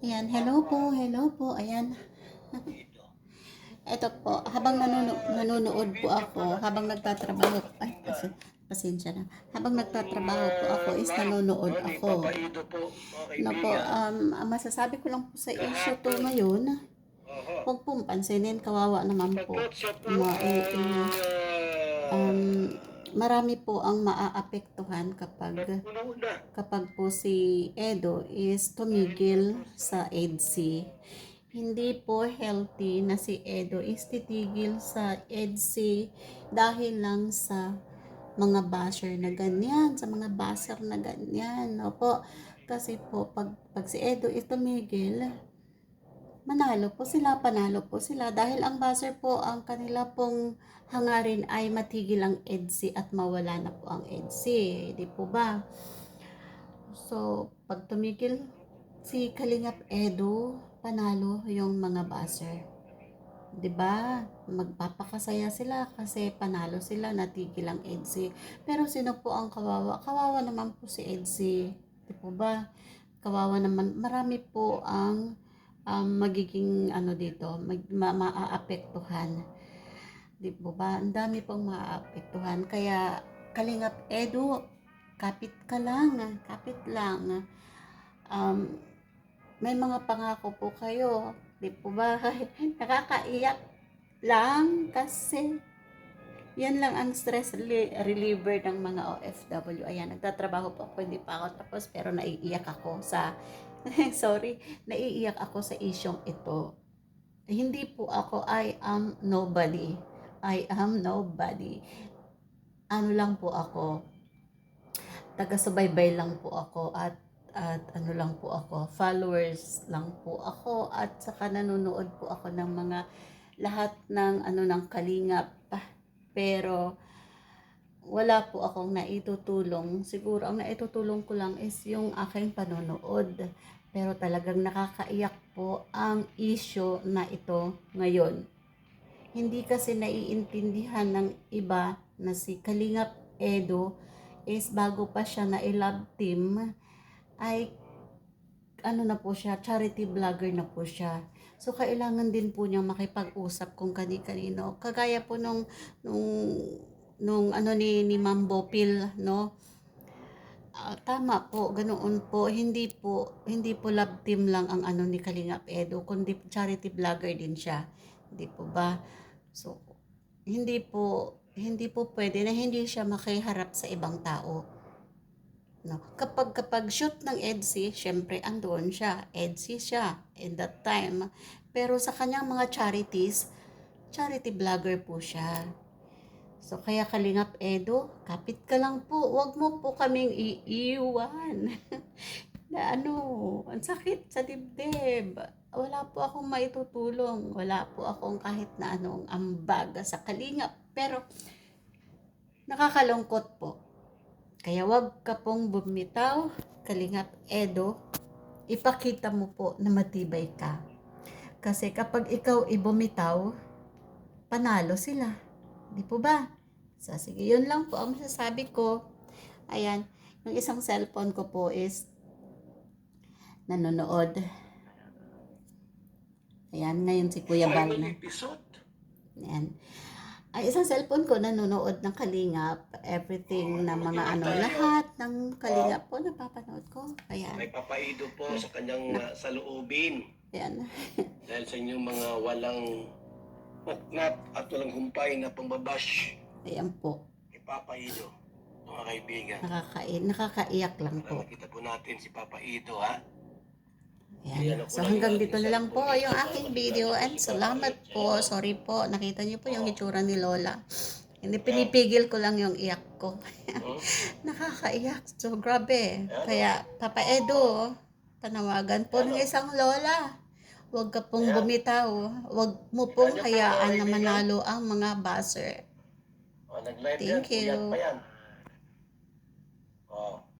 Ayan, hello po, ayan. Ito po, habang nanonood po ako, habang nagtatrabaho, pasensya na. Habang nagtatrabaho po ako is nanonood ako. No po, masasabi ko lang po sa issue to ngayon, huwag pong pansinin, kawawa naman po. Marami po ang maaapektuhan kapag po si Edo is tumigil sa EDSI. Hindi po healthy na si Edo is titigil sa EDSI dahil lang sa mga basher na ganyan, sa mga baser na ganyan. Opo, kasi po pag si Edo is tumigil, panalo po sila dahil ang buzzer po ang kanila pong hangarin ay matigil ang EDSI at mawala na po ang EDSI, di po ba? So, pag tumigil si Kalingap Edo, panalo yung mga buzzer. 'Di ba? Magpapakasaya sila kasi panalo sila, natigil ang EDSI. Pero sino po ang kawawa? Kawawa naman po si EDSI. 'Di po ba? Kawawa naman. Marami po ang magiging dito, maaapektuhan. Di po ba? Ang dami pong maaapektuhan. Kaya Kalingap Edu, kapit ka lang, kapit lang. May mga pangako po kayo. Di po ba? Nakakaiyak lang kasi yan lang ang stress reliever ng mga OFW. Ayan, nagtatrabaho po ako, hindi pa ako tapos, pero naiiyak ako sa, naiiyak ako sa isyong ito. Hindi po ako, I am nobody. I am nobody. Ano lang po ako, taga-subaybay lang po ako at ano lang po ako, followers lang po ako at saka nanonood po ako ng mga lahat ng ng Kalingap. Pero wala po akong naitutulong. Siguro ang naitutulong ko lang is yung aking panonood. Pero talagang nakakaiyak po ang issue na ito ngayon. Hindi kasi naiintindihan ng iba na si Kalingap Edo is bago pa siya na i-love team ay na po siya, charity vlogger na po siya. So, kailangan din po niyang makipag-usap kung kani-kanino. Kagaya po nung ni Ma'am Bopil, no? Tama po, ganoon po. Hindi po love team lang ang ni Kalingap Edo, kundi charity vlogger din siya. Hindi po ba? So, hindi po pwede na hindi siya makiharap sa ibang tao. No, kapag shoot ng EDSI, syempre andoon siya, EDSI siya in that time. Pero sa kanyang mga charities, charity vlogger po siya. So kaya Kalingap Edo, kapit ka lang po, wag mo po kaming iiwan. Na ang sakit sa dibdib. Wala po akong maitutulong, wala po akong kahit na anong ambag sa Kalingap. Pero nakakalungkot po. Kaya wag ka pong bumitaw, Kalingap Edo, ipakita mo po na matibay ka. Kasi kapag ikaw ibumitaw, panalo sila. Di po ba? So, sige, yun lang po ang masasabi ko. Ayan, yung isang cellphone ko po is nanonood. Ayan, ngayon si Kuya Bal na. Ayan. Ay, isang cellphone ko nanonood ng Kalingap, everything na mga lahat ng Kalingap po napapanood ko. Ayan. May papaido po sa kanyang saloobin. Ayan. Dahil sa inyong mga walang puknat at walang humpay na pambabash. Ayan po. Ipapaido, mga kaibigan. Nakakaiyak lang po. Nakita po natin si Papa Ido, ha? Ayan. So hanggang dito na lang po yung aking video and salamat po. Sorry po, nakita niyo po yung itsura ni Lola. Hindi, pinipigil ko lang yung iyak ko. Nakakaiyak. So grabe. Kaya Papa Edo, panawagan po ng isang lola. Huwag ka pong bumitaw. Huwag mo pong hayaan na manalo ang mga buzzer. Thank you.